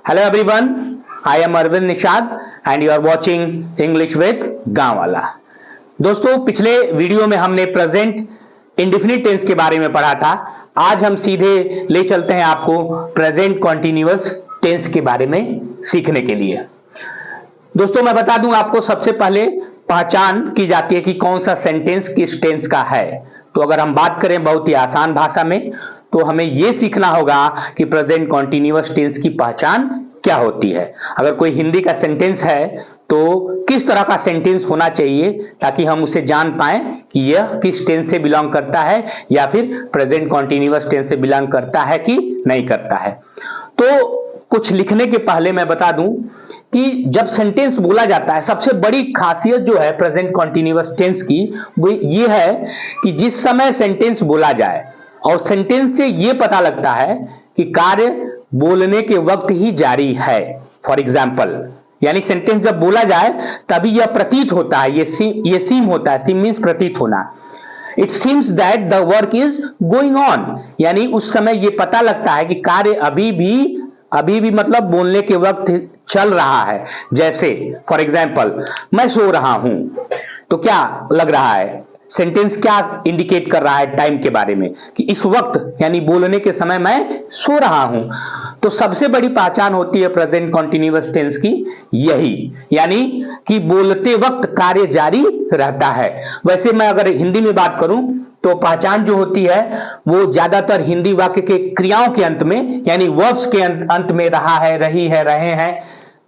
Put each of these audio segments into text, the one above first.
Hello everyone, I am Arvind Nishad and you are watching English with गांववाला। दोस्तों, पिछले video में हमने present indefinite tense के बारे में पढ़ा था। आज हम सीधे ले चलते हैं आपको प्रेजेंट कॉन्टिन्यूअस टेंस के बारे में सीखने के लिए। दोस्तों, मैं बता दूं आपको, सबसे पहले पहचान की जाती है कि कौन सा सेंटेंस किस टेंस का है। तो अगर हम बात करें बहुत ही आसान भाषा में, तो हमें यह सीखना होगा कि प्रेजेंट कॉन्टिन्यूअस टेंस की पहचान क्या होती है। अगर कोई हिंदी का सेंटेंस है तो किस तरह का सेंटेंस होना चाहिए, ताकि हम उसे जान पाएं कि यह किस टेंस से बिलोंग करता है या फिर प्रेजेंट कॉन्टिन्यूअस टेंस से बिलोंग करता है कि नहीं करता है। तो कुछ लिखने के पहले मैं बता दूं कि जब सेंटेंस बोला जाता है, सबसे बड़ी खासियत जो है प्रेजेंट कॉन्टिन्यूअस टेंस की, वो ये है कि जिस समय सेंटेंस बोला जाए और सेंटेंस से ये पता लगता है कि कार्य बोलने के वक्त ही जारी है। फॉर एग्जाम्पल, यानी सेंटेंस जब बोला जाए तभी यह प्रतीत होता है, ये सीम होता है। सीम मीन्स प्रतीत होना। It seems that the work is going on, यानी उस समय यह पता लगता है कि कार्य अभी भी मतलब बोलने के वक्त चल रहा है। जैसे फॉर एग्जाम्पल, मैं सो रहा हूं, तो क्या लग रहा है, सेंटेंस क्या इंडिकेट कर रहा है टाइम के बारे में, कि इस वक्त यानी बोलने के समय मैं सो रहा हूं। तो सबसे बड़ी पहचान होती है प्रेजेंट कॉन्टिन्यूअस टेंस की यही, यानी कि बोलते वक्त कार्य जारी रहता है। वैसे मैं अगर हिंदी में बात करूं तो पहचान जो होती है वो ज्यादातर हिंदी वाक्य के क्रियाओं के अंत में, यानी वर्ब्स के अंत में रहा है, रही है, रहे हैं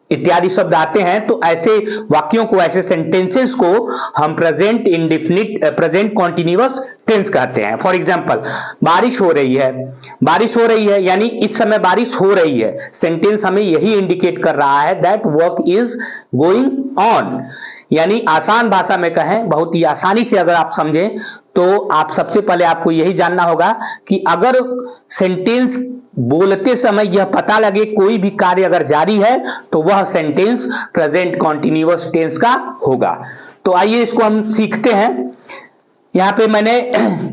इत्यादि शब्द आते हैं। तो ऐसे वाक्यों को, ऐसे सेंटेंसेस को हम प्रेजेंट कॉन्टिन्यूअस टेंस कहते हैं। फॉर एग्जांपल, बारिश हो रही है यानी इस समय बारिश हो रही है। सेंटेंस हमें यही इंडिकेट कर रहा है that work is going on. यानी आसान भाषा में कहें, बहुत ही आसानी से अगर आप समझें, तो आप सबसे पहले आपको यही जानना होगा कि अगर सेंटेंस बोलते समय यह पता लगे कोई भी कार्य अगर जारी है, तो वह सेंटेंस प्रेजेंट कॉन्टिन्यूअस टेंस का होगा। तो आइए इसको हम सीखते हैं। यहां पे मैंने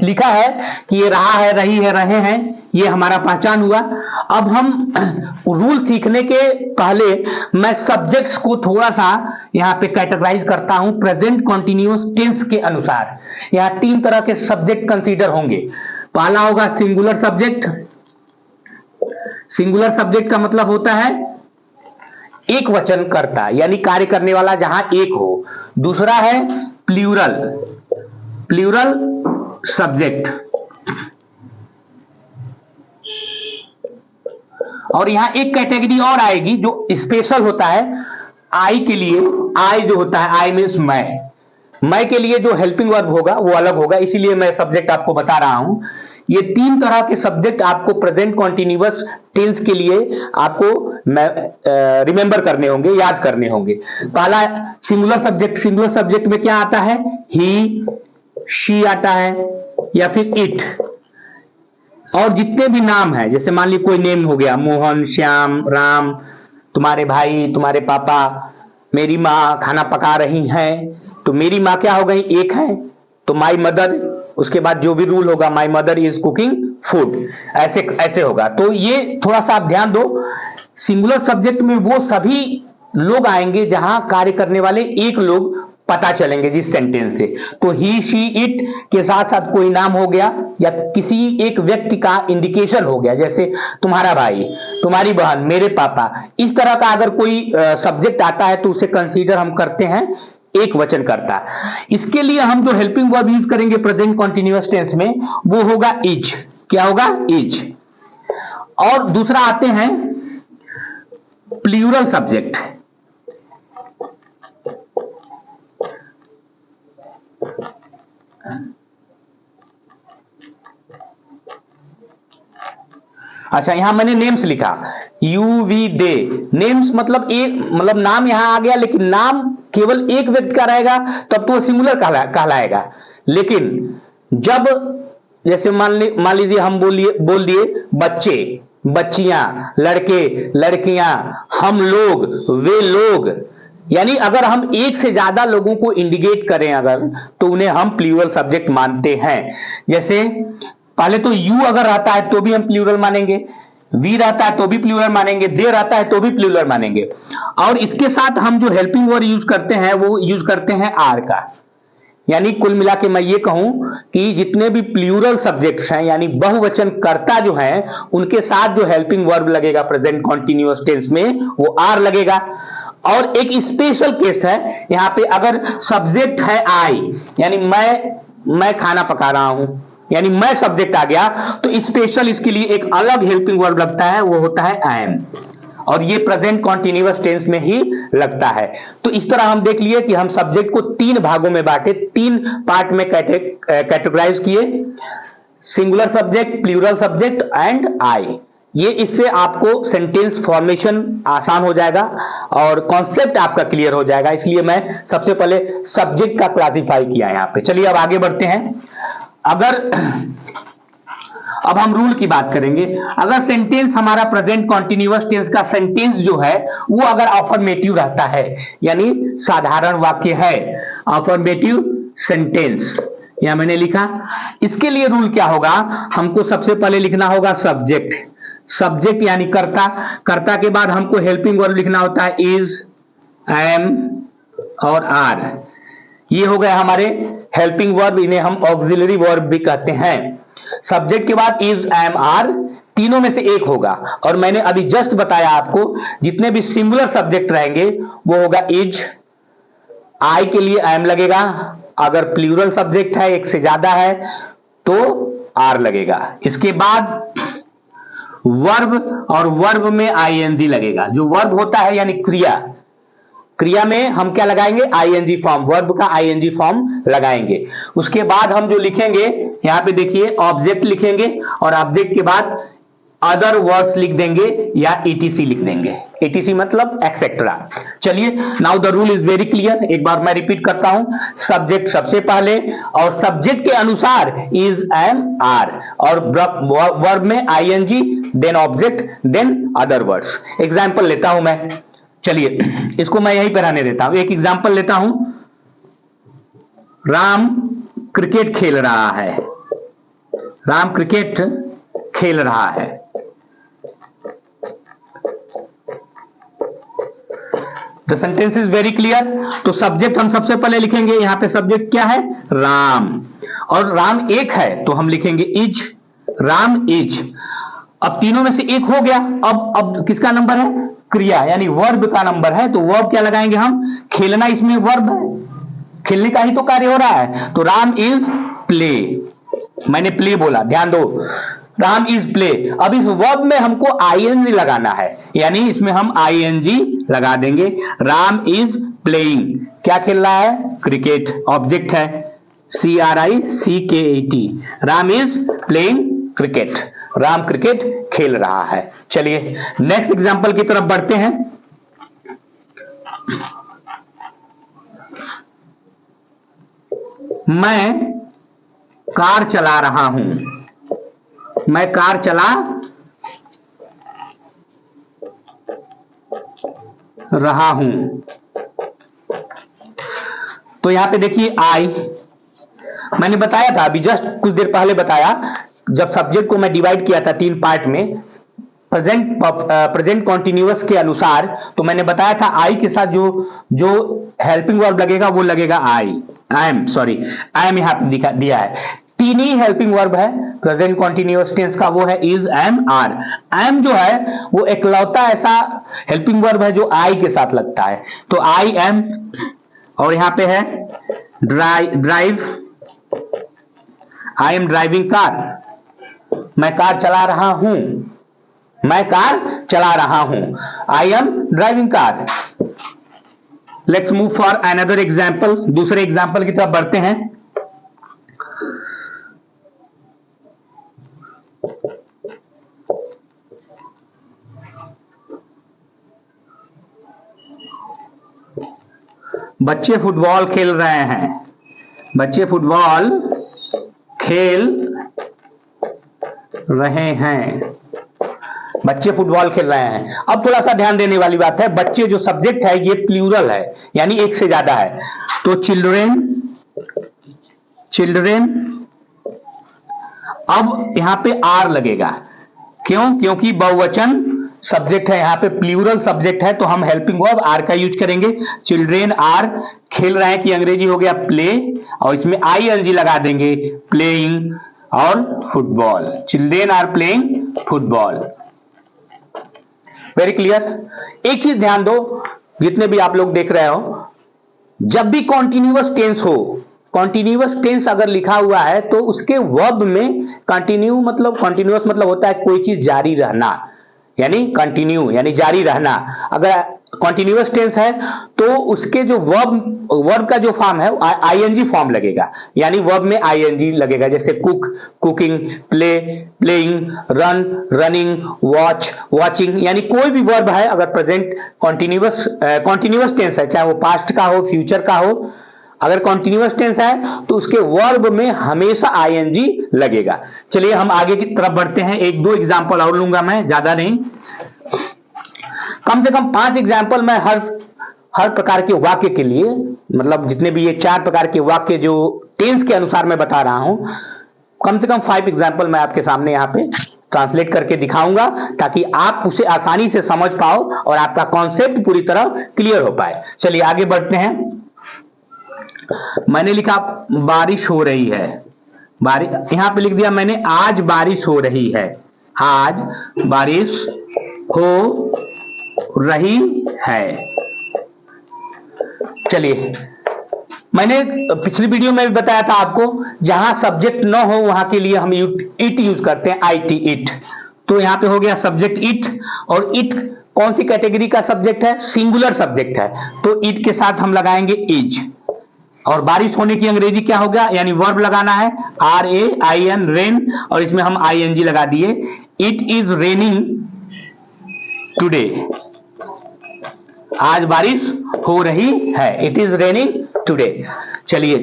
लिखा है कि ये रहा है, रही है, रहे हैं, ये हमारा पहचान हुआ। अब हम रूल सीखने के पहले मैं सब्जेक्ट्स को थोड़ा सा यहां पे कैटेगराइज करता हूं प्रेजेंट कॉन्टिन्यूअस टेंस के अनुसार। यहां 3 तरह के सब्जेक्ट कंसीडर होंगे। पहला होगा सिंगुलर सब्जेक्ट। सिंगुलर सब्जेक्ट का मतलब होता है एक वचन कर्ता, यानी कार्य करने वाला जहां एक हो। दूसरा है प्लूरल सब्जेक्ट, और यहां एक कैटेगरी और आएगी जो स्पेशल होता है आई के लिए। आई जो होता है, आई मीन्स मैं के लिए जो हेल्पिंग वर्ब होगा वो अलग होगा, इसीलिए मैं सब्जेक्ट आपको बता रहा हूं। ये 3 तरह के सब्जेक्ट आपको प्रेजेंट कॉन्टिन्यूअस टेंस के लिए आपको रिमेंबर करने होंगे, याद करने होंगे। पहला सिंगुलर सब्जेक्ट। सिंगुलर सब्जेक्ट में क्या आता है? ही, शी आता है या फिर इट। और जितने भी नाम है, जैसे मान ली कोई नेम हो गया, मोहन, श्याम, राम, तुम्हारे भाई, तुम्हारे पापा, मेरी माँ खाना पका रही हैं, तो मेरी माँ क्या हो गई? एक है, तो माई मदर। उसके बाद जो भी रूल होगा, my mother is cooking food, ऐसे होगा। तो ये थोड़ा सा आप ध्यान दो। सिंगुलर सब्जेक्ट में वो सभी लोग आएंगे जहां कार्य करने वाले एक लोग पता चलेंगे जिस सेंटेंस से। तो ही, शी, इट के साथ साथ कोई नाम हो गया या किसी एक व्यक्ति का इंडिकेशन हो गया, जैसे तुम्हारा भाई, तुम्हारी बहन, मेरे पापा। इस तरह का अगर कोई सब्जेक्ट आता है तो उसे कंसीडर हम करते हैं एक वचन करता। इसके लिए हम जो हेल्पिंग वर्ब यूज करेंगे प्रेजेंट कॉन्टिन्यूअस टेंस में, वो होगा इज। क्या होगा? इज। और दूसरा आते हैं प्लूरल सब्जेक्ट। अच्छा, यहां मैंने नेम्स लिखा, यू, वी, दे। नेम्स मतलब मतलब नाम यहां आ गया, लेकिन नाम केवल एक व्यक्ति का रहेगा तब तो सिंगुलर कहलाएगा। लेकिन जब जैसे मान लीजिए हम बोल दिए बच्चे, बच्चियां, लड़के, लड़कियां, हम लोग, वे लोग, यानी अगर हम एक से ज्यादा लोगों को इंडिकेट करें अगर, तो उन्हें हम प्लूरल सब्जेक्ट मानते हैं। जैसे पहले तो यू अगर रहता है तो भी हम प्लूरल मानेंगे, वी रहता है तो भी प्लूरल मानेंगे, दे रहता है तो भी प्लूरल मानेंगे। और इसके साथ हम जो हेल्पिंग वर्ब यूज करते हैं वो यूज करते हैं आर का। यानी कुल मिला के मैं ये कहूं कि जितने भी प्लूरल सब्जेक्ट्स हैं यानी बहुवचन कर्ता जो हैं उनके साथ जो हेल्पिंग वर्ब लगेगा प्रेजेंट कॉन्टिन्यूअस टेंस में वो आर लगेगा। और एक स्पेशल केस है यहां पे, अगर सब्जेक्ट है आई यानी मैं खाना पका रहा हूं यानी मैं सब्जेक्ट आ गया तो स्पेशल इसके लिए एक अलग हेल्पिंग वर्ब लगता है, वो होता है आई एम, और ये प्रेजेंट कॉन्टिन्यूअस टेंस में ही लगता है। तो इस तरह हम देख लिए कि हम सब्जेक्ट को 3 भागों में बांटे, 3 पार्ट में कैटेगराइज किए, singular subject, plural subject and I. ये इससे आपको सेंटेंस फॉर्मेशन आसान हो जाएगा और कॉन्सेप्ट आपका क्लियर हो जाएगा, इसलिए मैं सबसे पहले सब्जेक्ट का क्लासिफाई किया यहां पे। चलिए अब आगे बढ़ते हैं। अब हम रूल की बात करेंगे। अगर सेंटेंस हमारा प्रेजेंट कॉन्टिन्यूअस टेंस का सेंटेंस जो है वो अगर अफर्मेटिव रहता है यानी साधारण वाक्य है, अफर्मेटिव सेंटेंस यहां मैंने लिखा, इसके लिए रूल क्या होगा, हमको सबसे पहले लिखना होगा सब्जेक्ट, सब्जेक्ट यानी कर्ता, कर्ता के बाद हमको हेल्पिंग वर्ब लिखना होता है इज, एम और आर। ये हो गए हमारे हेल्पिंग वर्ब, इन्हें हम ऑक्सिलरी वर्ब भी कहते हैं। सब्जेक्ट के बाद इज, एम, आर, तीनों में से एक होगा। और मैंने अभी जस्ट बताया आपको जितने भी सिंगुलर सब्जेक्ट रहेंगे वो होगा इज, आई के लिए एम लगेगा, अगर प्लूरल सब्जेक्ट है एक से ज्यादा है तो आर लगेगा। इसके बाद वर्ब, और वर्ब में आईएनजी लगेगा। जो वर्ब होता है यानी क्रिया, क्रिया में हम क्या लगाएंगे, आईएनजी फॉर्म, वर्ब का आईएनजी फॉर्म लगाएंगे। उसके बाद हम जो लिखेंगे यहां पे देखिए ऑब्जेक्ट लिखेंगे और ऑब्जेक्ट के बाद अदर वर्ड्स लिख देंगे या ईटीसी लिख देंगे, ईटीसी मतलब एक्सेट्रा। चलिए now the rule is very clear, एक बार मैं रिपीट करता हूं, सब्जेक्ट सबसे पहले और सब्जेक्ट के अनुसार इज, एम, आर, और वर्ब में I N G, then object, then other words. Example लेता हूं मैं, चलिए इसको मैं यहीं पर रहने देता हूं। एक एग्जाम्पल लेता हूं, राम क्रिकेट खेल रहा है, राम क्रिकेट खेल रहा है। The sentence is very clear. तो सब्जेक्ट हम सबसे पहले लिखेंगे, यहां पे सब्जेक्ट क्या है, राम, और राम एक है तो हम लिखेंगे इज, राम इज। अब तीनों में से एक हो गया, अब किसका नंबर है, क्रिया यानी वर्ब का नंबर है, तो वर्ब क्या लगाएंगे हम, खेलना इसमें वर्ब है, खेलने का ही तो कार्य हो रहा है, तो राम इज प्ले, मैंने प्ले बोला, ध्यान दो, राम इज प्ले। अब इस वर्ब में हमको आईएनजी लगाना है, यानी इसमें हम आईएनजी लगा देंगे, राम इज प्लेइंग, क्या खेल रहा है, क्रिकेट, ऑब्जेक्ट है CRICKET, Ram is playing cricket, Ram cricket खेल रहा है। चलिए नेक्स्ट एग्जांपल की तरफ बढ़ते हैं। मैं कार चला रहा हूं, मैं कार चला रहा हूं, तो यहां पे देखिए आई, मैंने बताया था अभी जस्ट कुछ देर पहले बताया, जब सब्जेक्ट को मैं डिवाइड किया था 3 पार्ट में प्रेजेंट कॉन्टिन्यूअस के अनुसार, तो मैंने बताया था आई के साथ जो हेल्पिंग वर्ब लगेगा वो लगेगा I am, sorry I am यहां पे दिया है। 3 ही हेल्पिंग वर्ब है प्रेजेंट कॉन्टिन्यूअस टेंस का, वो है इज, एम, आर। एम जो है वो एकलौता ऐसा हेल्पिंग वर्ब है जो आई के साथ लगता है, तो आई एम, और यहां पे है drive, I am driving car, मैं कार चला रहा हूं, मैं कार चला रहा हूं, I am driving car. Let's move for another example, दूसरे एग्जाम्पल की तरफ बढ़ते हैं। बच्चे फुटबॉल खेल रहे हैं, बच्चे फुटबॉल खेल रहे हैं, बच्चे फुटबॉल खेल रहे हैं। अब थोड़ा सा ध्यान देने वाली बात है, बच्चे जो सब्जेक्ट है ये प्लूरल है यानी एक से ज्यादा है, तो चिल्ड्रेन, चिल्ड्रेन, अब यहां पे आर लगेगा, क्यों? क्योंकि बहुवचन सब्जेक्ट है, यहाँ पे प्लूरल सब्जेक्ट है, तो हम हेल्पिंग वर्ब आर का यूज करेंगे। चिल्ड्रेन आर खेल रहे हैं, कि अंग्रेजी हो गया प्ले, और इसमें आईएनजी लगा देंगे, प्लेइंग और football. Children are playing football. Very clear. एक चीज ध्यान दो, जितने भी आप लोग देख रहे हो, जब भी कॉन्टिन्यूअस टेंस हो, कॉन्टिन्यूअस टेंस अगर लिखा हुआ है तो उसके वर्ब में कंटिन्यू मतलब, कॉन्टिन्यूअस मतलब होता है कोई चीज जारी रहना, यानी कंटिन्यू यानी जारी रहना। अगर कॉन्टिन्यूअस टेंस है तो उसके जो वर्ब का जो फॉर्म है आईएनजी फॉर्म लगेगा, यानी वर्ब में आईएनजी लगेगा, जैसे cook cooking, play playing, run running, watch watching. यानी कोई भी वर्ब है अगर प्रेजेंट कॉन्टिन्यूअस टेंस है, चाहे वो पास्ट का हो फ्यूचर का हो, अगर कॉन्टिन्यूअस टेंस है तो उसके वर्ब में हमेशा आईएनजी लगेगा। चलिए हम आगे की तरफ बढ़ते हैं। एक दो एग्जांपल और लूंगा मैं, ज्यादा नहीं, कम से कम 5 एग्जांपल मैं हर प्रकार के वाक्य के लिए, मतलब जितने भी ये 4 प्रकार के वाक्य जो टेंस के अनुसार मैं बता रहा हूं, कम से कम 5 एग्जांपल मैं आपके सामने यहाँ पे ट्रांसलेट करके दिखाऊंगा, ताकि आप उसे आसानी से समझ पाओ और आपका कॉन्सेप्ट पूरी तरह क्लियर हो पाए। चलिए आगे बढ़ते हैं। मैंने लिखा बारिश हो रही है, बारिश यहां पे लिख दिया मैंने, आज बारिश हो रही है, आज बारिश हो रही है। चलिए, मैंने पिछली वीडियो में भी बताया था आपको, जहां सब्जेक्ट न हो वहां के लिए हम इट यूज करते हैं, IT इट। तो यहां पे हो गया सब्जेक्ट इट, और इट कौन सी कैटेगरी का सब्जेक्ट है? सिंगुलर सब्जेक्ट है, तो इट के साथ हम लगाएंगे इज। और बारिश होने की अंग्रेजी क्या होगा, यानी वर्ब लगाना है, RAIN रेन, और इसमें हम ING लगा दिए, इट इज रेनिंग टुडे, आज बारिश हो रही है, इट इज रेनिंग टुडे। चलिए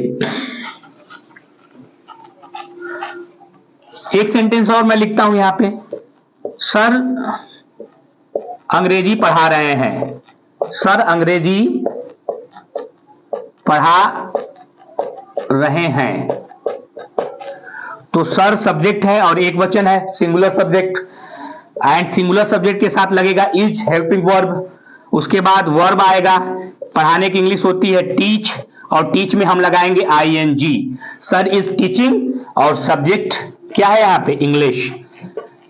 एक सेंटेंस और मैं लिखता हूं यहां पे, सर अंग्रेजी पढ़ा रहे हैं, सर अंग्रेजी पढ़ा रहे हैं। तो सर सब्जेक्ट है और एक वचन है, singular subject, and singular subject के साथ लगेगा इज हेल्पिंग वर्ब। उसके बाद वर्ब आएगा, पढ़ाने की इंग्लिश होती है टीच, और टीच में हम लगाएंगे ING। सर इज टीचिंग, और सब्जेक्ट क्या है यहाँ पे? इंग्लिश।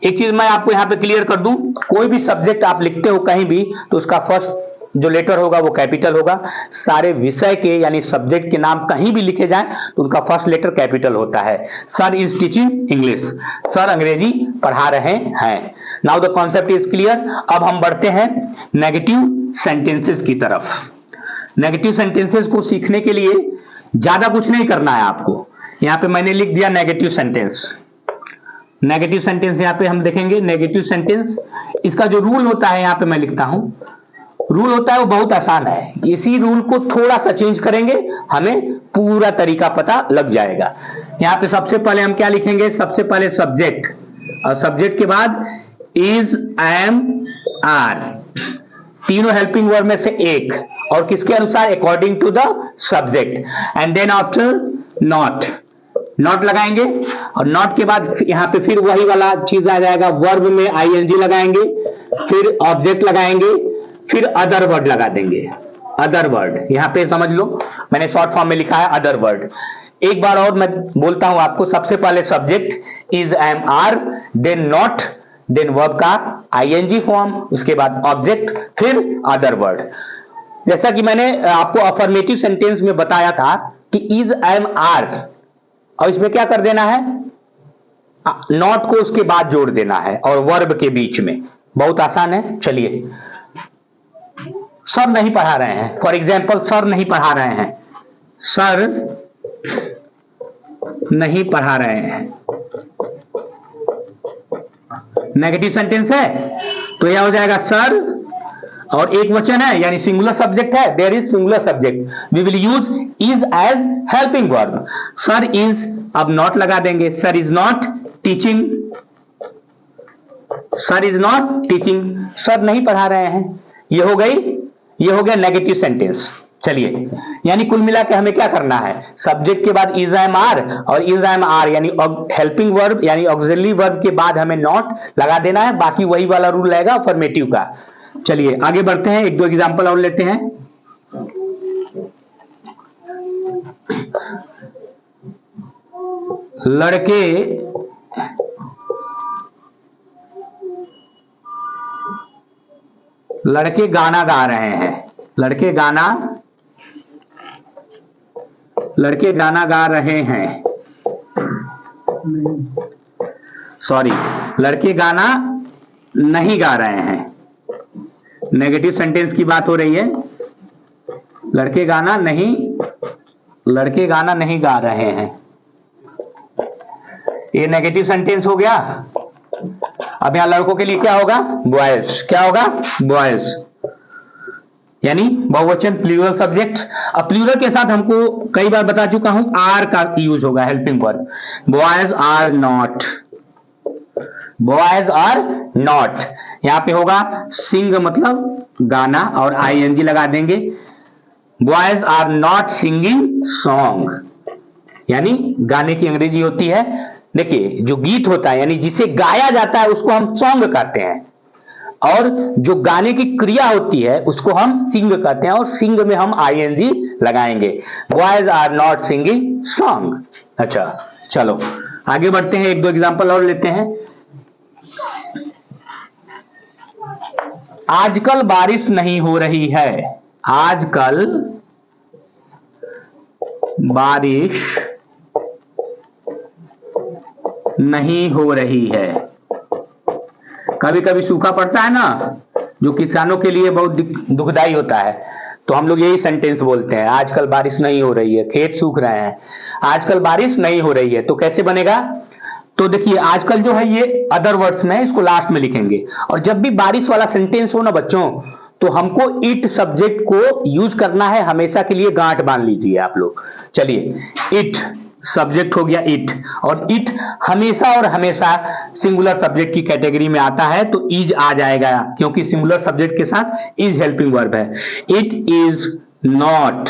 एक चीज मैं आपको यहाँ पे क्लियर कर दूं, कोई भी सब्जेक्ट आप लिखते हो कहीं भी, तो उसका फर्स्ट जो लेटर होगा वो कैपिटल होगा। सारे विषय के यानी सब्जेक्ट के नाम कहीं भी लिखे जाएं तो उनका फर्स्ट लेटर कैपिटल होता है। Sir is teaching English, sir अंग्रेजी पढ़ा रहे हैं। Now the concept is clear. अब हम बढ़ते हैं नेगेटिव सेंटेंसेस की तरफ। नेगेटिव सेंटेंसेस को सीखने के लिए ज्यादा कुछ नहीं करना है आपको। यहां पे मैंने लिख दिया नेगेटिव सेंटेंस। नेगेटिव सेंटेंस यहां पे हम देखेंगे। नेगेटिव सेंटेंस, इसका जो रूल होता है यहां पे मैं लिखता हूं, रूल होता है वो बहुत आसान है। इसी रूल को थोड़ा सा चेंज करेंगे, हमें पूरा तरीका पता लग जाएगा। यहां पे सबसे पहले हम क्या लिखेंगे? सबसे पहले सब्जेक्ट, और सब्जेक्ट के बाद इज, एम, आर, तीनों हेल्पिंग वर्ब में से एक, और किसके अनुसार? According to the subject. And then after not, not लगाएंगे, और नॉट के बाद यहां पे फिर वही वाला चीज आ जाएगा, वर्ब में ING लगाएंगे, फिर ऑब्जेक्ट लगाएंगे, फिर अदर वर्ड लगा देंगे। अदर वर्ड यहां पे समझ लो, मैंने शॉर्ट फॉर्म में लिखा है अदर वर्ड। एक बार और मैं बोलता हूं आपको, सबसे पहले subject is, am, are, then not, then verb का ING फॉर्म, उसके बाद ऑब्जेक्ट, फिर अदर वर्ड। जैसा कि मैंने आपको अफर्मेटिव सेंटेंस में बताया था कि इज, एम, आर, और इसमें क्या कर देना है? नॉट को उसके बाद जोड़ देना है और वर्ब के बीच में। बहुत आसान है। चलिए, सर नहीं पढ़ा रहे हैं, फॉर एग्जाम्पल सर नहीं पढ़ा रहे हैं, सर नहीं पढ़ा रहे हैं, नेगेटिव सेंटेंस है, तो यह हो जाएगा सर, और एक वचन है यानी सिंगुलर सब्जेक्ट है, there is singular subject, we will use is as helping verb. Sir is, अब नॉट लगा देंगे, sir is not teaching, sir is not teaching, sir नहीं पढ़ा रहे हैं। ये हो गई, ये हो गया नेगेटिव सेंटेंस। चलिए, यानी कुल मिला के हमें क्या करना है, सब्जेक्ट के बाद इज एम आर और इज एम आर यानी हेल्पिंग वर्ब यानी ऑक्सिलरी वर्ब के बाद हमें नॉट लगा देना है, बाकी वही वाला रूल रहेगा अफर्मेटिव का। चलिए आगे बढ़ते हैं, एक दो एग्जांपल और लेते हैं। लड़के गाना गा रहे हैं, लड़के गाना गा रहे हैं, सॉरी, लड़के गाना नहीं गा रहे हैं। नेगेटिव सेंटेंस की बात हो रही है, लड़के गाना नहीं गा रहे हैं, ये नेगेटिव सेंटेंस हो गया। अब यहां लड़कों के लिए क्या होगा, बॉयज, क्या होगा, बॉयज, यानी बहुवचन प्लूरल सब्जेक्ट। अब प्लूरल के साथ हमको कई बार बता चुका हूं आर का यूज होगा, helping verb, boys are not, boys are not, यहां पे होगा सिंग मतलब गाना और आईएनजी लगा देंगे, boys are not singing song, यानी गाने की अंग्रेजी होती है, देखिए जो गीत होता है यानी जिसे गाया जाता है उसको हम सॉन्ग कहते हैं, और जो गाने की क्रिया होती है उसको हम सिंग कहते हैं, और सिंग में हम आईएनजी लगाएंगे, boys are not singing song. अच्छा चलो आगे बढ़ते हैं, एक दो एग्जांपल और लेते हैं। आजकल बारिश नहीं हो रही है, आजकल बारिश नहीं हो रही है। कभी कभी सूखा पड़ता है ना, जो किसानों के लिए बहुत दुखदाई होता है, तो हम लोग यही सेंटेंस बोलते हैं, आजकल बारिश नहीं हो रही है, खेत सूख रहे हैं, आजकल बारिश नहीं हो रही है। तो कैसे बनेगा, तो देखिए आजकल जो है ये अदर वर्ड्स में है, इसको लास्ट में लिखेंगे, और जब भी बारिश वाला सेंटेंस हो ना बच्चों, तो हमको इट सब्जेक्ट को यूज करना है, हमेशा के लिए गांठ बांध लीजिए आप लोग। चलिए इट सब्जेक्ट हो गया इट, और इट हमेशा और हमेशा सिंगुलर सब्जेक्ट की कैटेगरी में आता है, तो इज आ जाएगा, क्योंकि सिंगुलर सब्जेक्ट के साथ इज हेल्पिंग वर्ब है। It is not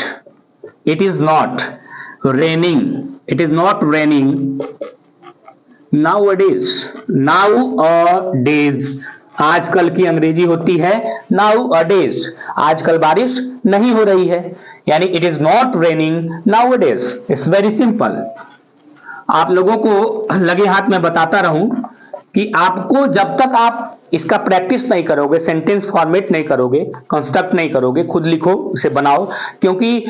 raining, it is not raining nowadays, nowadays आजकल की अंग्रेजी होती है नाउअडेज, आजकल बारिश नहीं हो रही है, यानी it is not raining nowadays. It's very simple. आप लोगों को लगे हाथ में बताता रहूं कि आपको जब तक आप इसका प्रैक्टिस नहीं करोगे, सेंटेंस फॉर्मेट नहीं करोगे, कंस्ट्रक्ट नहीं करोगे, खुद लिखो, उसे बनाओ, क्योंकि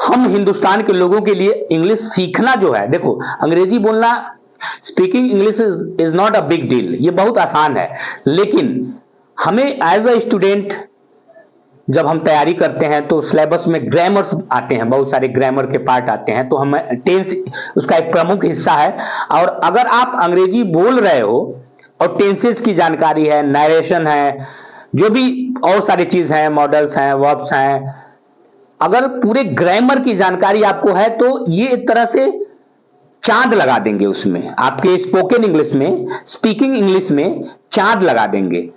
हम हिंदुस्तान के लोगों के लिए इंग्लिश सीखना जो है, देखो अंग्रेजी बोलना, speaking English is not a big deal, ये बहुत आसान है, लेकिन हमें एज अ स्टूडेंट जब हम तैयारी करते हैं तो सिलेबस में ग्रामर्स आते हैं, बहुत सारे ग्रामर के पार्ट आते हैं, तो हमें टेंस उसका एक प्रमुख हिस्सा है, और अगर आप अंग्रेजी बोल रहे हो और टेंसेस की जानकारी है, नरेशन है, जो भी और सारी चीज हैं, मॉडल्स हैं, वर्ब्स हैं, अगर पूरे ग्रामर की जानकारी आपको है तो ये एक तरह से चांद लगा देंगे उसमें, आपके स्पोकन इंग्लिश में, स्पीकिंग इंग्लिश में चांद लगा देंगे।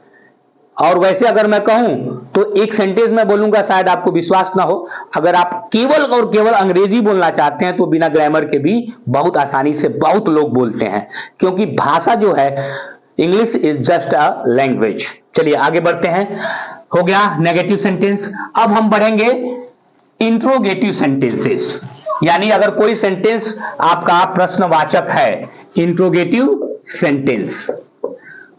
और वैसे अगर मैं कहूं तो एक सेंटेंस में बोलूंगा, शायद आपको विश्वास ना हो, अगर आप केवल और केवल अंग्रेजी बोलना चाहते हैं तो बिना ग्रामर के भी बहुत आसानी से बहुत लोग बोलते हैं, क्योंकि भाषा जो है English is just a language. चलिए आगे बढ़ते हैं, हो गया नेगेटिव सेंटेंस। अब हम बढ़ेंगे इंट्रोगेटिव सेंटेंसेस, यानी अगर कोई सेंटेंस आपका प्रश्नवाचक है, इंट्रोगेटिव सेंटेंस,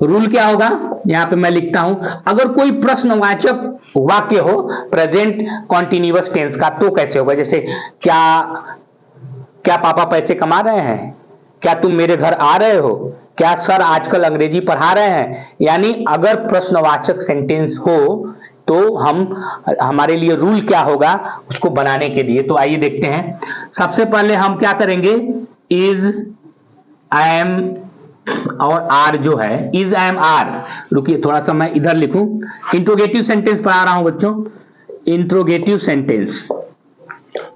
रूल क्या होगा, यहां पे मैं लिखता हूं, अगर कोई प्रश्नवाचक वाक्य हो प्रेजेंट कॉन्टिन्यूअस टेंस का, तो कैसे होगा, जैसे क्या पापा पैसे कमा रहे हैं, क्या तुम मेरे घर आ रहे हो, क्या सर आजकल अंग्रेजी पढ़ा रहे हैं, यानी अगर प्रश्नवाचक सेंटेंस हो तो हमारे लिए रूल क्या होगा उसको बनाने के लिए। तो आइए देखते हैं, सबसे पहले हम क्या करेंगे, इज, एम और आर जो है, इज, एम, आर, रुकिए थोड़ा सा मैं इधर लिखूं, इंट्रोगेटिव सेंटेंस पढ़ा रहा हूं बच्चों, इंट्रोगेटिव सेंटेंस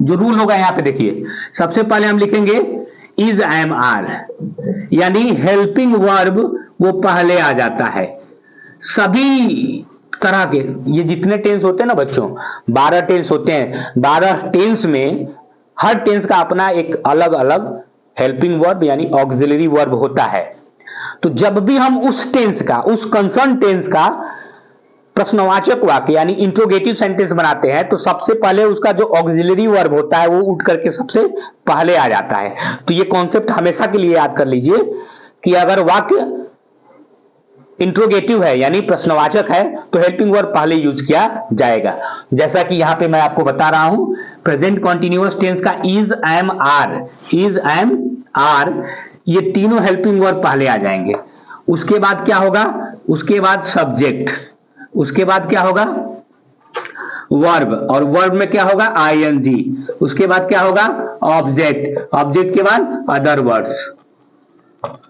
जो रूल होगा यहां पे देखिए, सबसे पहले हम लिखेंगे इज, एम, आर, यानी हेल्पिंग वर्ब वो पहले आ जाता है, सभी तरह के, ये जितने टेंस होते हैं ना बच्चों, 12 टेंस होते हैं, 12 टेंस में हर टेंस का अपना एक अलग अलग हेल्पिंग वर्ब यानी ऑक्सिलरी वर्ब होता है। तो जब भी हम उस टेंस का, उस कंसर्न टेंस का प्रश्नवाचक वाक्य यानी इंट्रोगेटिव सेंटेंस बनाते हैं तो सबसे पहले उसका जो ऑक्सिलरी वर्ब होता है वो उठ करके सबसे पहले आ जाता है। तो ये कॉन्सेप्ट हमेशा के लिए याद कर लीजिए कि अगर वाक्य इंट्रोगेटिव है यानी प्रश्नवाचक है तो हेल्पिंग वर्ब पहले यूज किया जाएगा। जैसा कि यहां पे मैं आपको बता रहा हूं, प्रेजेंट कॉन्टिन्यूअस टेंस का is, am, are, is, am, are, ये तीनों हेल्पिंग वर्ब पहले आ जाएंगे। उसके बाद क्या होगा, उसके बाद सब्जेक्ट, उसके बाद क्या होगा वर्ब, और वर्ब में क्या होगा आईएनजी, उसके बाद क्या होगा ऑब्जेक्ट, ऑब्जेक्ट के बाद other words,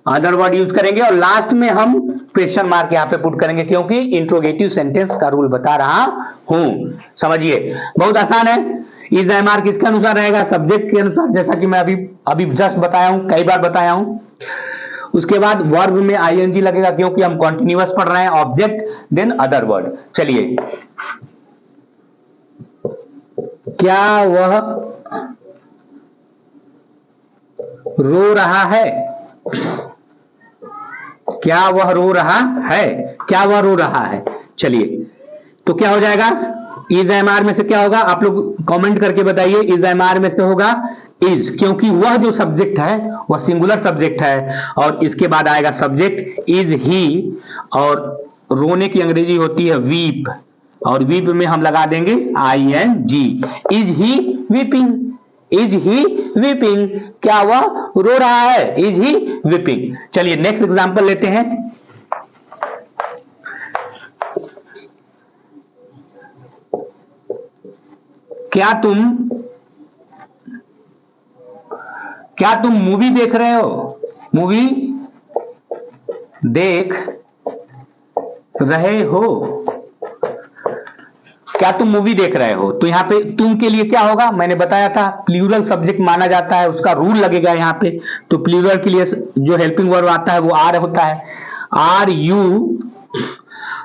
other word use करेंगे, और लास्ट में हम क्वेश्चन मार्क यहां पे पुट करेंगे क्योंकि इंट्रोगेटिव सेंटेंस का रूल बता रहा हूं। समझिए बहुत आसान है। इज, एम, आर किसके अनुसार रहेगा, सब्जेक्ट के अनुसार, जैसा कि मैं अभी जस्ट बताया हूं, कई बार बताया हूं। उसके बाद वर्ब में आईएनजी लगेगा क्योंकि हम कॉन्टिन्यूअस पढ़ रहे हैं, ऑब्जेक्ट, देन अदर वर्ड। चलिए, क्या वह रो रहा है, क्या वह रो रहा है, क्या वह रो रहा है। चलिए, तो क्या हो जाएगा, इज, एम, आर में से क्या होगा, आप लोग कमेंट करके बताइए। इज, एम, आर में से होगा इज, क्योंकि वह जो सब्जेक्ट है वह सिंगुलर सब्जेक्ट है, और इसके बाद आएगा सब्जेक्ट इज ही, और रोने की अंग्रेजी होती है वीप, और वीप में हम लगा देंगे I N G. Is he weeping, is he weeping, क्या वह रो रहा है, इज ही वीपिंग। चलिए नेक्स्ट एग्जांपल लेते हैं। क्या तुम मूवी देख रहे हो, मूवी देख रहे हो, क्या तुम मूवी देख रहे हो। तो यहां पे तुम के लिए क्या होगा, मैंने बताया था प्लूरल सब्जेक्ट माना जाता है, उसका रूल लगेगा यहां पे। तो प्लूरल के लिए जो हेल्पिंग वर्ब आता है वो आर होता है, आर यू।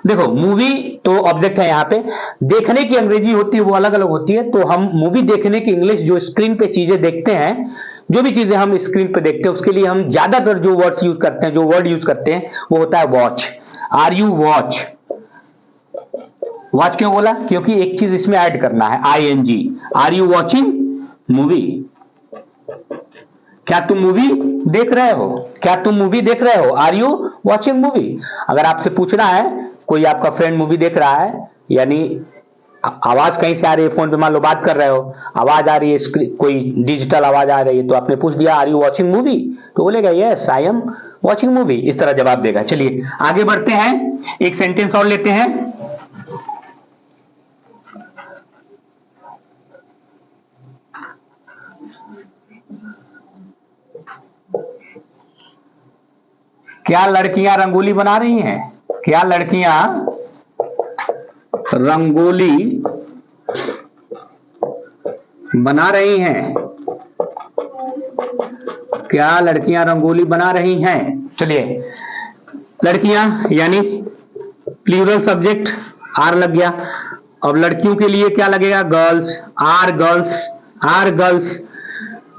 देखो मूवी तो ऑब्जेक्ट है यहां पे, देखने की अंग्रेजी होती है वो अलग अलग होती है। तो हम मूवी देखने की इंग्लिश, जो स्क्रीन पे चीजें देखते हैं, जो भी चीजें हम स्क्रीन पे देखते हैं उसके लिए हम ज्यादातर जो वर्ड्स यूज करते हैं, जो वर्ड यूज करते हैं वो होता है watch. Are you watch, watch क्यों बोला, क्योंकि एक चीज इसमें ऐड करना है I N G. Are you watching movie, क्या तुम मूवी देख रहे हो, क्या तुम मूवी देख रहे हो, आर यू वॉचिंग मूवी। अगर आपसे पूछना है, कोई आपका फ्रेंड मूवी देख रहा है, यानी आवाज कहीं से आ रही है, फोन पे मान लो बात कर रहे हो, आवाज आ रही है, कोई डिजिटल आवाज आ रही है, तो आपने पूछ दिया आर यू वॉचिंग मूवी, तो बोलेगा yes I am watching movie, इस तरह जवाब देगा। चलिए आगे बढ़ते हैं, एक सेंटेंस और लेते हैं। क्या लड़कियां रंगोली बना रही हैं, क्या लड़कियां रंगोली बना रही हैं, क्या लड़कियां रंगोली बना रही हैं। चलिए, लड़कियां यानी प्लूरल सब्जेक्ट आर लग गया। अब लड़कियों के लिए क्या लगेगा, girls, are girls, are girls.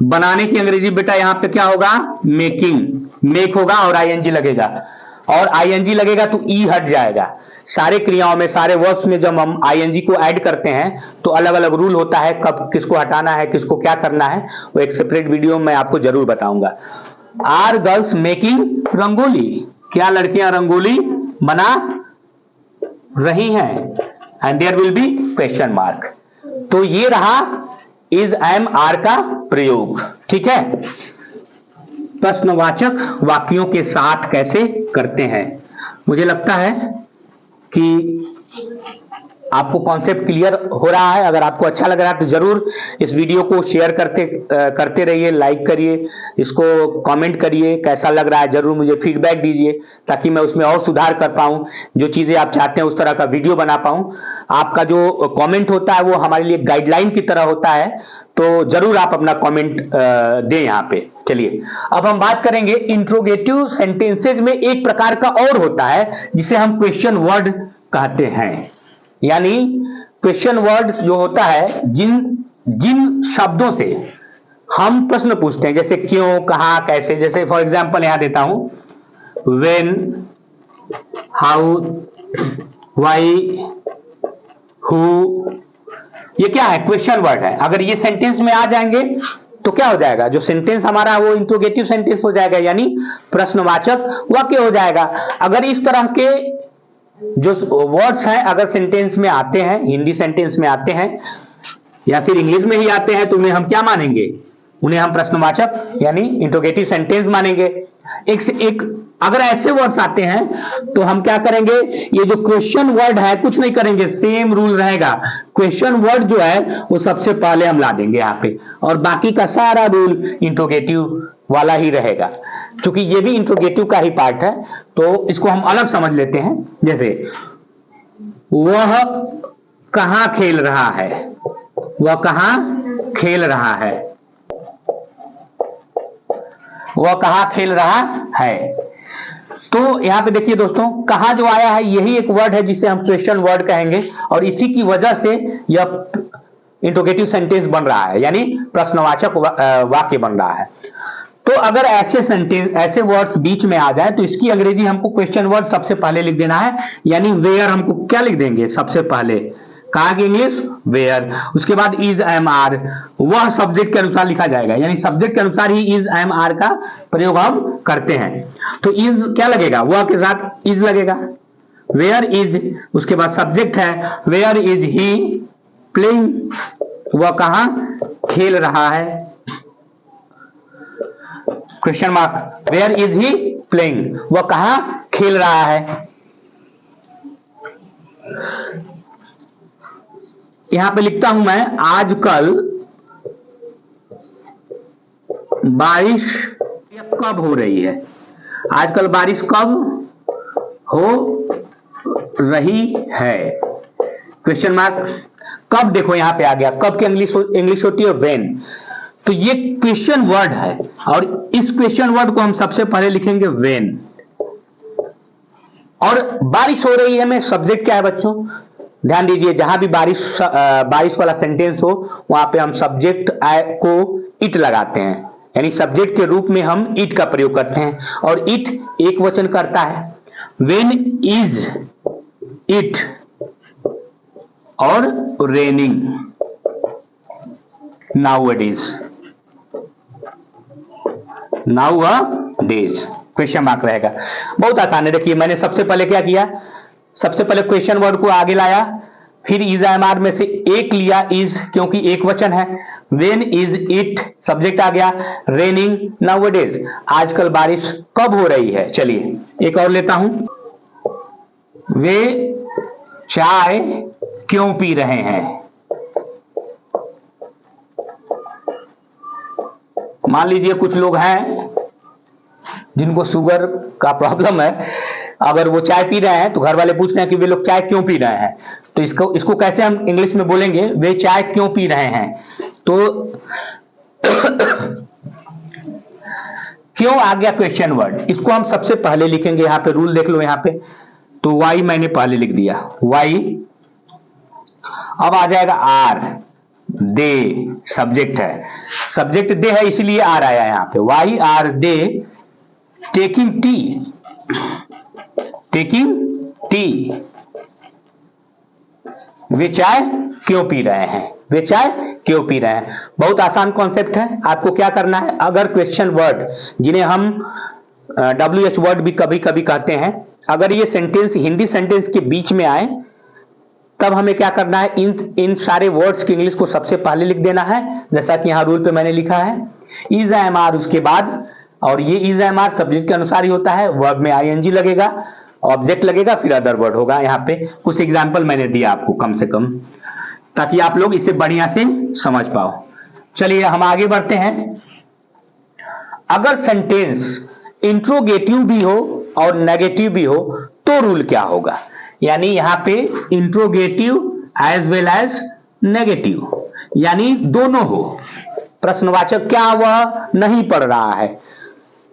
बनाने की अंग्रेजी बेटा यहां पे क्या होगा, मेकिंग, मेक होगा और आईएनजी लगेगा, और आईएनजी लगेगा तो ई हट जाएगा। सारे क्रियाओं में, सारे वर्ब्स में जब हम आईएनजी को ऐड करते हैं तो अलग अलग रूल होता है, कब किसको हटाना है, किसको क्या करना है, वो एक सेपरेट वीडियो में आपको जरूर बताऊंगा। आर गर्ल्स मेकिंग रंगोली, क्या लड़कियां रंगोली बना रही हैं, and there will be question mark. तो ये रहा इज, एम, आर का प्रयोग। ठीक है, प्रश्नवाचक वाक्यों के साथ कैसे करते हैं। मुझे लगता है कि आपको कॉन्सेप्ट क्लियर हो रहा है। अगर आपको अच्छा लग रहा है तो जरूर इस वीडियो को शेयर करते रहिए, लाइक करिए, इसको कमेंट करिए, कैसा लग रहा है जरूर मुझे फीडबैक दीजिए, ताकि मैं उसमें और सुधार कर पाऊं, जो चीजें आप चाहते हैं उस तरह का वीडियो बना पाऊं। आपका जो कमेंट होता है वो हमारे लिए गाइडलाइन की तरह होता है, तो जरूर आप अपना कमेंट दें यहाँ पे। चलिए अब हम बात करेंगे इंट्रोगेटिव सेंटेंसेज में एक प्रकार का और होता है जिसे हम क्वेश्चन वर्ड कहते हैं। यानी क्वेश्चन वर्ड जो होता है, जिन शब्दों से हम प्रश्न पूछते हैं, जैसे क्यों, कहां, कैसे। जैसे फॉर एग्जांपल यहां देता हूं, व्हेन, हाउ, व्हाई, हु, ये क्या है? क्वेश्चन वर्ड है। अगर ये सेंटेंस में आ जाएंगे तो क्या हो जाएगा? जो सेंटेंस हमारा वो इंट्रोगेटिव सेंटेंस हो जाएगा, यानी प्रश्नवाचक वाक्य हो जाएगा। अगर इस तरह के जो वर्ड्स हैं अगर सेंटेंस में आते हैं, हिंदी सेंटेंस में आते हैं या फिर इंग्लिश में ही आते हैं, तो उन्हें हम क्या मानेंगे? उन्हें हम प्रश्नवाचक यानी इंट्रोगेटिव सेंटेंस मानेंगे। एक से एक अगर ऐसे वर्ड्स आते हैं तो हम क्या करेंगे? ये जो क्वेश्चन वर्ड है कुछ नहीं करेंगे, सेम रूल रहेगा। क्वेश्चन वर्ड जो है वो सबसे पहले हम ला देंगे यहाँ पे, और बाकी का सारा रूल इंट्रोगेटिव वाला ही रहेगा। क्योंकि ये भी इंट्रोगेटिव का ही पार्ट है, तो इसको हम अलग समझ लेते हैं। जैसे वह कहां खेल रहा है, वह कहां खेल रहा है, वह कहां खेल रहा है। तो यहां पे देखिए दोस्तों, कहां जो आया है यही एक वर्ड है जिसे हम क्वेश्चन वर्ड कहेंगे, और इसी की वजह से यह इंट्रोगेटिव सेंटेंस बन रहा है, यानी प्रश्नवाचक वाक्य बन रहा है। तो अगर ऐसे सेंटेंस, ऐसे वर्ड्स बीच में आ जाए तो इसकी अंग्रेजी हमको क्वेश्चन वर्ड सबसे पहले लिख देना है। यानी वेयर हमको क्या लिख देंगे सबसे पहले? कहां की इंग्लिश? वेयर। उसके बाद इज, एम, आर, वह सब्जेक्ट के अनुसार लिखा जाएगा, यानी सब्जेक्ट के अनुसार ही इज, एम, आर का प्रयोग हम करते हैं। तो इज क्या लगेगा? वह के साथ इज लगेगा, वेयर इज। उसके बाद सब्जेक्ट है, वेयर इज ही प्लेइंग, वह कहां खेल रहा है, question mark, where is he playing, वह कहां खेल रहा है। यहां पे लिखता हूं मैं, आजकल बारिश कब हो रही है, आजकल बारिश कब हो रही है, क्वेश्चन मार्क। कब देखो यहां पे आ गया, कब की इंग्लिश होती है व्हेन। तो ये क्वेश्चन वर्ड है, और इस क्वेश्चन वर्ड को हम सबसे पहले लिखेंगे व्हेन। और बारिश हो रही है में सब्जेक्ट क्या है बच्चों? ध्यान दीजिए, जहां भी बारिश वाला सेंटेंस हो वहां पे हम सब्जेक्ट को इट लगाते हैं, यानी सब्जेक्ट के रूप में हम इट का प्रयोग करते हैं, और इट एक वचन करता है। व्हेन इज इट और raining nowadays, nowadays question mark रहेगा। बहुत आसान है। देखिए मैंने सबसे पहले क्या किया, सबसे पहले क्वेश्चन वर्ड को आगे लाया, फिर इज, एम, आर में से एक लिया इज, क्योंकि एक वचन है। व्हेन इज इट सब्जेक्ट आ गया, रेनिंग नाउअडेज, आजकल बारिश कब हो रही है। चलिए एक और लेता हूं, वे चाय क्यों पी रहे हैं। मान लीजिए कुछ लोग हैं जिनको शुगर का प्रॉब्लम है, अगर वो चाय पी रहे हैं तो घर वाले पूछ रहे हैं कि वे लोग चाय क्यों पी रहे हैं, तो इसको कैसे हम इंग्लिश में बोलेंगे? वे चाय क्यों पी रहे हैं। तो क्यों आ गया क्वेश्चन वर्ड, इसको हम सबसे पहले लिखेंगे। यहां पे रूल देख लो, यहां पे तो वाई मैंने पहले लिख दिया, वाई। अब आ जाएगा आर, दे सब्जेक्ट है, सब्जेक्ट दे है इसलिए आर आया यहां पे। Why are they taking tea, taking tea, वे चाय क्यों पी रहे हैं, वे चाय क्यों पी रहे हैं। बहुत आसान कॉन्सेप्ट है। आपको क्या करना है, अगर क्वेश्चन वर्ड जिन्हें हम WH वर्ड भी कभी कभी कहते हैं, अगर ये सेंटेंस हिंदी सेंटेंस के बीच में आए तब हमें क्या करना है, इन सारे वर्ड्स की इंग्लिश को सबसे पहले लिख देना है, जैसा कि यहां रूल पे मैंने लिखा है। इज, एम, आर उसके बाद, और ये इज, एम, आर सब्जेक्ट के अनुसार ही होता है। वर्ब में ING लगेगा, ऑब्जेक्ट लगेगा, फिर अदर वर्ड होगा। यहाँ पे कुछ एग्जाम्पल मैंने दिया आपको कम से कम, ताकि आप लोग इसे बढ़िया से समझ पाओ। चलिए हम आगे बढ़ते हैं। अगर सेंटेंस इंट्रोगेटिव भी हो और नेगेटिव भी हो तो रूल क्या होगा, यानी यहां पे interrogative as well as negative, यानी दोनों हो। प्रश्नवाचक क्या वह नहीं पढ़ रहा है,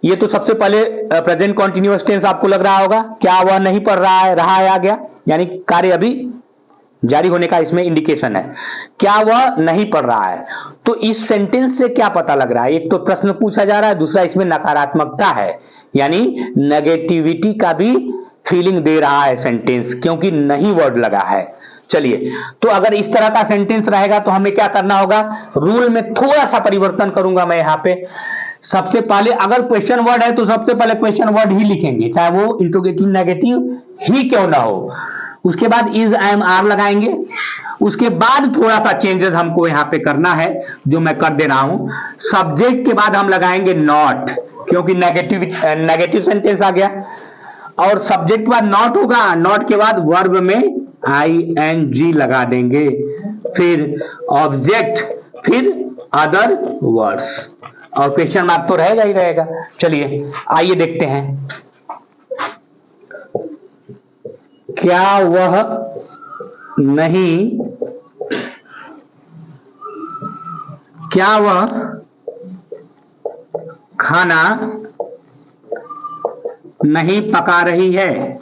ये तो सबसे पहले प्रेजेंट कॉन्टिन्यूअस टेंस आपको लग रहा होगा, क्या वह नहीं पढ़ रहा है, रहा है आ गया। यानी कार्य अभी जारी होने का इसमें इंडिकेशन है। क्या वह नहीं पढ़ रहा है? तो इस सेंटेंस से क्या पता लग रहा है? एक तो प्रश्न पूछा जा रहा है, दूसरा इसमें नकारात्मकता है, यानी नेगेटिविटी का भी फीलिंग दे रहा है सेंटेंस, क्योंकि नहीं वर्ड लगा है। चलिए, तो अगर इस तरह का सेंटेंस रहेगा तो हमें क्या करना होगा? रूल में थोड़ा सा परिवर्तन करूंगा मैं यहां पे। सबसे पहले अगर क्वेश्चन वर्ड है तो सबसे पहले क्वेश्चन वर्ड ही लिखेंगे, चाहे वो इंट्रोगेटिव नेगेटिव ही क्यों ना हो। उसके बाद इज एम आर लगाएंगे। उसके बाद थोड़ा सा चेंजेस हमको यहां पे करना है, जो मैं कर दे रहा हूं। सब्जेक्ट के बाद हम लगाएंगे नॉट, क्योंकि नेगेटिव सेंटेंस आ गया। और सब्जेक्ट के बाद नॉट होगा, नॉट के बाद वर्ब में ing लगा देंगे, फिर ऑब्जेक्ट, फिर अदर वर्ड्स, और क्वेश्चन मार्क तो रहेगा ही रहेगा। चलिए आइए देखते हैं, क्या वह नहीं, क्या वह खाना नहीं पका रही है?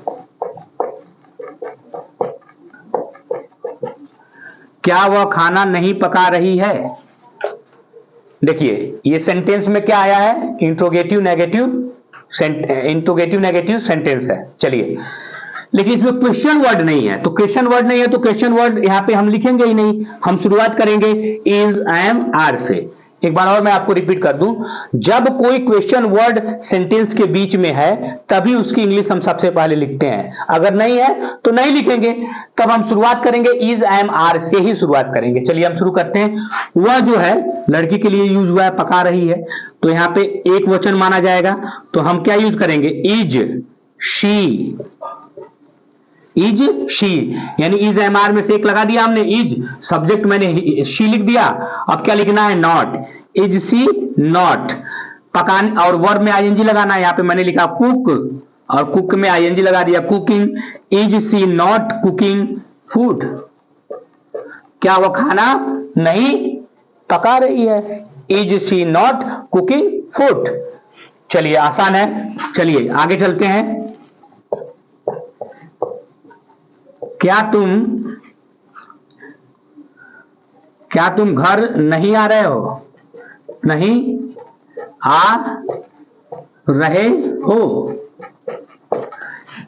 क्या वह खाना नहीं पका रही है? देखिए ये सेंटेंस में क्या आया है? इंट्रोगेटिव नेगेटिव सेंटेंस है। चलिए, लेकिन इसमें क्वेश्चन वर्ड नहीं है, तो क्वेश्चन वर्ड नहीं है तो क्वेश्चन वर्ड यहां पे हम लिखेंगे ही नहीं। हम शुरुआत करेंगे इज एम आर से। एक बार और मैं आपको रिपीट कर दूं, जब कोई क्वेश्चन वर्ड सेंटेंस के बीच में है तभी उसकी इंग्लिश हम सबसे पहले लिखते हैं, अगर नहीं है तो नहीं लिखेंगे। तब हम शुरुआत करेंगे इज एम आर से ही शुरुआत करेंगे। चलिए हम शुरू करते हैं। वह जो है लड़की के लिए यूज हुआ है, पका रही है, तो यहां पे एक वचन माना जाएगा, तो हम क्या यूज करेंगे? इज शी, इज शी, यानी इज एम आर में से एक लगा दिया हमने, इज, सब्जेक्ट मैंने शी लिख दिया। अब क्या लिखना है? नॉट, इज सी नॉट, पकाने, और वर्ब में आईएनजी लगाना है। यहां पे मैंने लिखा कुक, और कुक में आईएनजी लगा दिया, cooking. Is she not cooking food? क्या वह खाना नहीं पका रही है? Is she not cooking food? चलिए आसान है। चलिए आगे चलते हैं। क्या तुम घर नहीं आ रहे हो? नहीं आ रहे हो,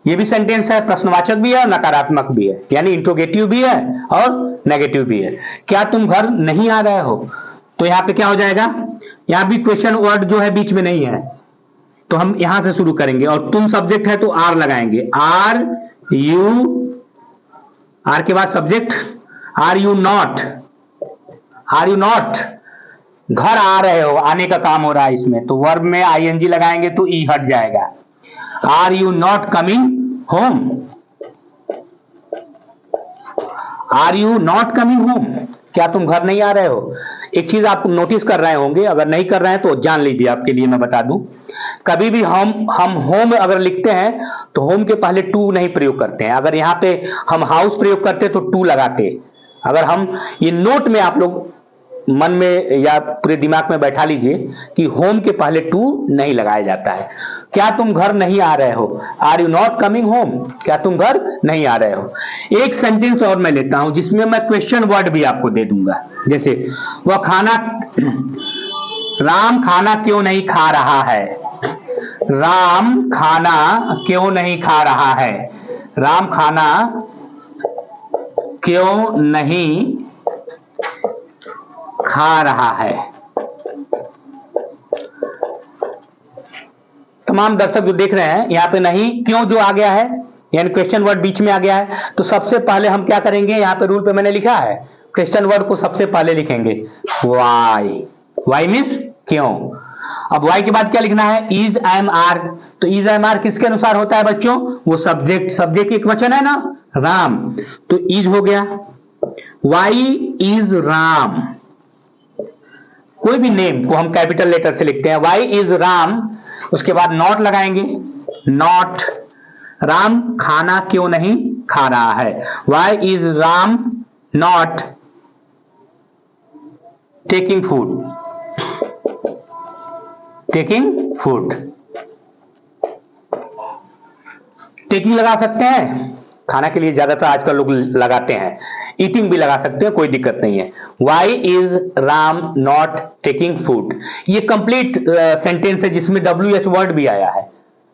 ये भी सेंटेंस है, प्रश्नवाचक भी है और नकारात्मक भी है, यानी इंट्रोगेटिव भी है और नेगेटिव भी है। क्या तुम घर नहीं आ रहे हो? तो यहां पे क्या हो जाएगा? यहां भी क्वेश्चन वर्ड जो है बीच में नहीं है, तो हम यहां से शुरू करेंगे, और तुम सब्जेक्ट है तो आर लगाएंगे। आर यू, आर के बाद subject, are you not, are you not घर आ रहे हो, आने का काम हो रहा है इसमें, तो वर्ब में आईएनजी लगाएंगे तो ई हट जाएगा। Are you not coming home? Are you not coming home? क्या तुम घर नहीं आ रहे हो? एक चीज आप नोटिस कर रहे होंगे, अगर नहीं कर रहे हैं तो जान लीजिए, आपके लिए मैं बता दूं, कभी भी हम होम अगर लिखते हैं तो होम के पहले टू नहीं प्रयोग करते हैं। अगर यहाँ पे हम हाउस प्रयोग करते तो टू लगाते। अगर हम ये नोट में आप लोग मन में या पूरे दिमाग में बैठा लीजिए कि होम के पहले टू नहीं लगाया जाता है। क्या तुम घर नहीं आ रहे हो? Are you not coming home? क्या तुम घर नहीं आ रहे हो? एक सेंटेंस और मैं लेता हूं जिसमें मैं क्वेश्चन वर्ड भी आपको दे दूंगा, जैसे वह खाना, राम खाना क्यों नहीं खा रहा है? राम खाना क्यों नहीं खा रहा है? राम खाना क्यों नहीं खा रहा है? तमाम दर्शक जो देख रहे हैं, यहां पे नहीं क्यों जो आ गया है, यानी क्वेश्चन वर्ड बीच में आ गया है, तो सबसे पहले हम क्या करेंगे? यहां पे रूल पे मैंने लिखा है, क्वेश्चन वर्ड को सबसे पहले लिखेंगे वाई। वाई मीन्स क्यों। अब वाई के बाद क्या लिखना है? Is am are. तो इज एम आर किसके अनुसार होता है बच्चों? वो सब्जेक्ट, सब्जेक्ट एक वचन है ना, राम, तो इज हो गया। वाई इज राम, कोई भी नेम को हम कैपिटल लेटर से लिखते हैं, वाई इज राम। उसके बाद नॉट लगाएंगे, नॉट, राम खाना क्यों नहीं खा रहा है? Why is Ram not taking food? Taking food, taking लगा सकते हैं, खाना के लिए ज्यादातर आजकल लोग लगाते हैं, ईटिंग भी लगा सकते हैं, कोई दिक्कत नहीं है। Why is Ram not taking food, ये कंप्लीट सेंटेंस है जिसमें WH वर्ड भी आया है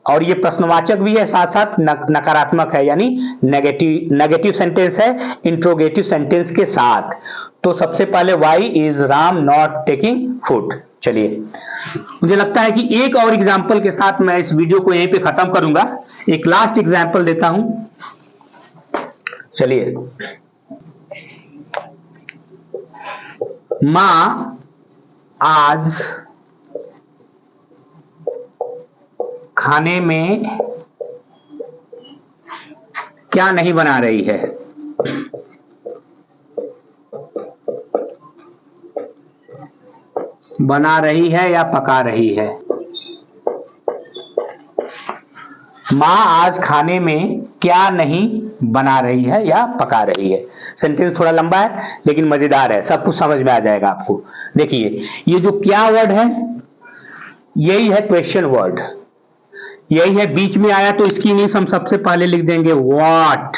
और ये प्रश्नवाचक भी है, साथ साथ नकारात्मक है, यानी नेगेटिव सेंटेंस है इंट्रोगेटिव सेंटेंस के साथ। तो सबसे पहले why is Ram not taking food. चलिए, मुझे लगता है कि एक और एग्जाम्पल के साथ मैं इस वीडियो को यहीं पे खत्म करूंगा। एक लास्ट एग्जाम्पल देता हूं, चलिए। मां आज खाने में क्या नहीं बना रही है? बना रही है या पका रही है? मां आज खाने में क्या नहीं बना रही है या पका रही है? सेंटेंस थोड़ा लंबा है लेकिन मजेदार है, सब कुछ समझ में आ जाएगा आपको। देखिए, ये जो क्या वर्ड है यही है क्वेश्चन वर्ड, यही है, बीच में आया तो इसकी इंग्लिश हम सबसे पहले लिख देंगे व्हाट।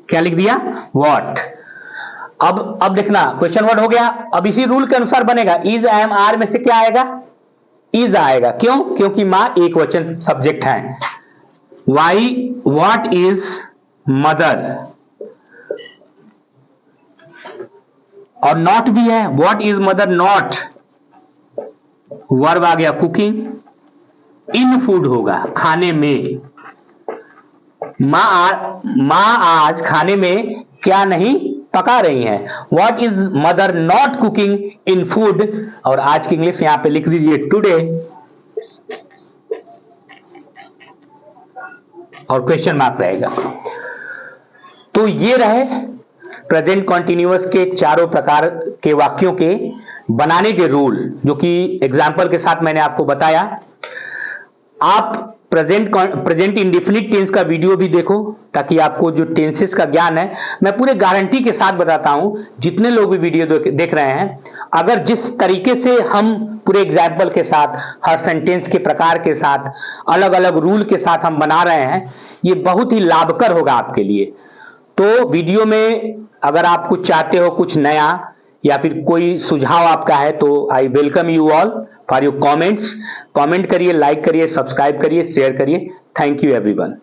क्या लिख दिया? व्हाट। अब देखना, क्वेश्चन वर्ड हो गया। अब इसी रूल के अनुसार बनेगा, इज एम आर में से क्या आएगा? इज आएगा। क्यों? क्योंकि मां एक वचन सब्जेक्ट है। वाई व्हाट इज मदर, और नॉट भी है, what is mother not, verb आ गया कुकिंग, इन फूड होगा खाने में। मां आज खाने में क्या नहीं पका रही हैं? What is mother not cooking in food, और आज की इंग्लिश यहां पे लिख दीजिए टुडे, और क्वेश्चन मार्क रहेगा। तो ये रहे प्रेजेंट कॉन्टिन्यूअस के चारों प्रकार के वाक्यों के बनाने के रूल, जो कि एग्जाम्पल के साथ मैंने आपको बताया। आप प्रेजेंट इंडेफिनिट टेंस का वीडियो भी देखो ताकि आपको जो टेंसेस का ज्ञान है, मैं पूरे गारंटी के साथ बताता हूं, जितने लोग भी वीडियो देख रहे हैं, अगर जिस तरीके से हम पूरे एग्जाम्पल के साथ, हर सेंटेंस के प्रकार के साथ, अलग अलग रूल के साथ हम बना रहे हैं, ये बहुत ही लाभकर होगा आपके लिए। तो वीडियो में अगर आप कुछ चाहते हो, कुछ नया या फिर कोई सुझाव आपका है, तो I welcome you all for your comments. Comment करिए, लाइक करिए, सब्सक्राइब करिए, शेयर करिए। Thank you everyone.